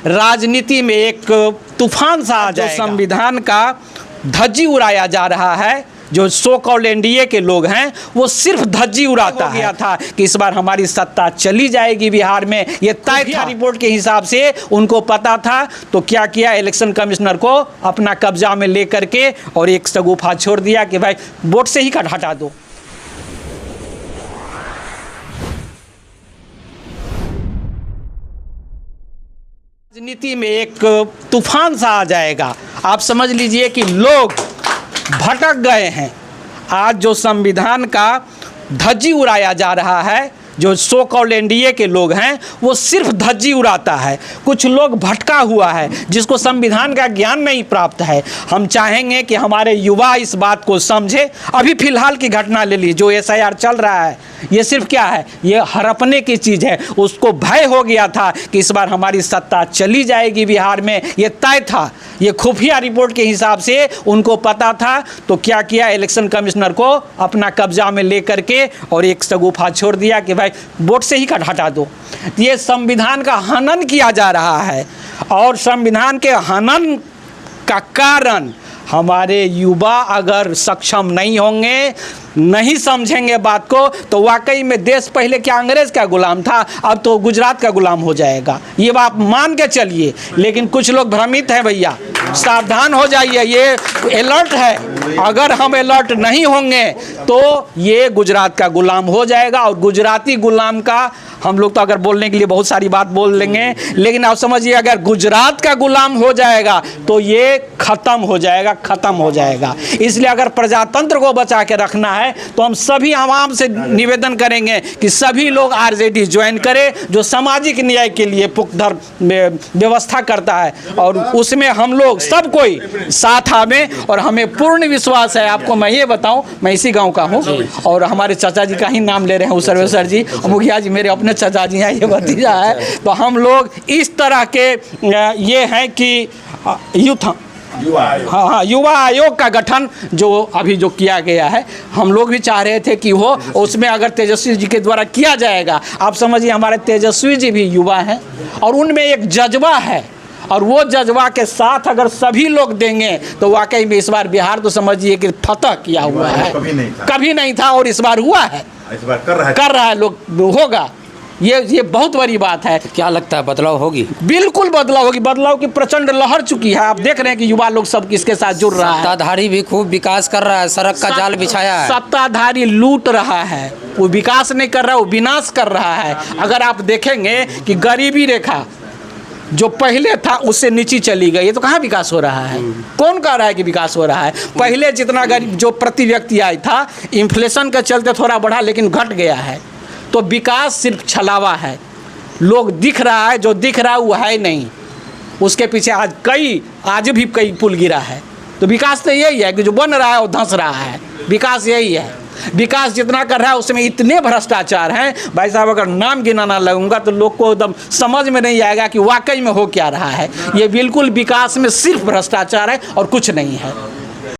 राजनीति में एक तूफान सा आ जाएगा। संविधान का धज्जी उड़ाया जा रहा है, जो सो कॉल्ड एनडीए के लोग हैं वो सिर्फ धज्जी उड़ाता है था कि इस बार हमारी सत्ता चली जाएगी बिहार में, ये तय था। रिपोर्ट के हिसाब से उनको पता था, तो क्या किया, इलेक्शन कमिश्नर को अपना कब्जा में लेकर के और एक शगुफा छोड़ दिया कि भाई वोट से ही हटा दो। राजनीति में एक तूफान सा आ जाएगा। आप समझ लीजिए कि लोग भटक गए हैं। आज जो संविधान का धज्जी उड़ाया जा रहा है, जो सो कॉल्ड एनडीए के लोग हैं वो सिर्फ धज्जी उड़ाता है। कुछ लोग भटका हुआ है जिसको संविधान का ज्ञान नहीं प्राप्त है। हम चाहेंगे कि हमारे युवा इस बात को समझे। अभी फिलहाल की घटना ले ली, जो एसआईआर चल रहा है, ये सिर्फ क्या है, ये हड़पने की चीज़ है। उसको भय हो गया था कि इस बार हमारी सत्ता चली जाएगी बिहार में, ये तय था। ये खुफिया रिपोर्ट के हिसाब से उनको पता था, तो क्या किया, इलेक्शन कमिश्नर को अपना कब्जा में लेकर के और एक शगुफा छोड़ दिया कि भाई वोट से ही हटा दो। ये संविधान का हनन किया जा रहा है, और संविधान के हनन का कारण हमारे युवा अगर सक्षम नहीं होंगे, नहीं समझेंगे बात को, तो वाकई में देश पहले क्या अंग्रेज़ का गुलाम था, अब तो गुजरात का गुलाम हो जाएगा। ये बात मान के चलिए। लेकिन कुछ लोग भ्रमित हैं भैया, सावधान हो जाइए, ये अलर्ट है। अगर हम अलर्ट नहीं होंगे तो ये गुजरात का गुलाम हो जाएगा। और गुजराती गुलाम का हम लोग तो अगर बोलने के लिए बहुत सारी बात बोल लेंगे, लेकिन आप समझिए अगर गुजरात का गुलाम हो जाएगा तो ये ख़त्म हो जाएगा, ख़त्म हो जाएगा। इसलिए अगर प्रजातंत्र को बचा के रखना है तो हम सभी आवाम से निवेदन करेंगे कि सभी लोग आरजेडी ज्वाइन करें, जो सामाजिक न्याय के लिए पुख्तर व्यवस्था करता है, और उसमें हम लोग सब कोई साथ आवे। और हमें पूर्ण विश्वास है। आपको मैं ये बताऊं, मैं इसी गांव का हूं, और हमारे चाचा जी का ही नाम ले रहे हैं, सर्वेश्वर जी, मुखिया जी मेरे अपने चाचा जी हैं, ये भतीजा है। तो हम लोग इस तरह के ये हैं कि युवा आयोग का गठन जो अभी जो किया गया है, हम लोग भी चाह रहे थे कि हो, उसमें अगर तेजस्वी जी के द्वारा किया जाएगा। आप समझिए हमारे तेजस्वी जी भी युवा हैं और उनमें एक जज्बा है, और वो जज्बा के साथ अगर सभी लोग देंगे तो वाकई में इस बार बिहार तो समझिए कि फतह किया हुआ है। कभी नहीं था और इस बार हुआ है, इस बार कर रहा है, लोग होगा। ये बहुत बड़ी बात है। क्या लगता है बदलाव होगी? बिल्कुल बदलाव होगी। बदलाव की प्रचंड लहर चुकी है। आप देख रहे हैं कि युवा लोग सब किसके साथ जुड़ रहा है। सत्ताधारी भी खूब विकास कर रहा है, सड़क का जाल बिछाया है। सत्ताधारी लूट रहा है, वो विकास नहीं कर रहा है, वो विनाश कर रहा है। अगर आप देखेंगे कि गरीबी रेखा जो पहले था उससे नीचे चली गई है, तो कहाँ विकास हो रहा है? कौन कह रहा है कि विकास हो रहा है? पहले जितना गरीब जो प्रति व्यक्ति आया था, इन्फ्लेशन के चलते थोड़ा बढ़ा, लेकिन घट गया है। तो विकास सिर्फ छलावा है। लोग दिख रहा है, जो दिख रहा है वो है नहीं। उसके पीछे आज भी कई पुल गिरा है। तो विकास तो यही है कि जो बन रहा है वो धंस रहा है। विकास यही है। विकास जितना कर रहा है उसमें इतने भ्रष्टाचार हैं भाई साहब, अगर नाम गिनाना लगूंगा तो लोग को एकदम समझ में नहीं आएगा कि वाकई में हो क्या रहा है। ये बिल्कुल विकास में सिर्फ भ्रष्टाचार है और कुछ नहीं है।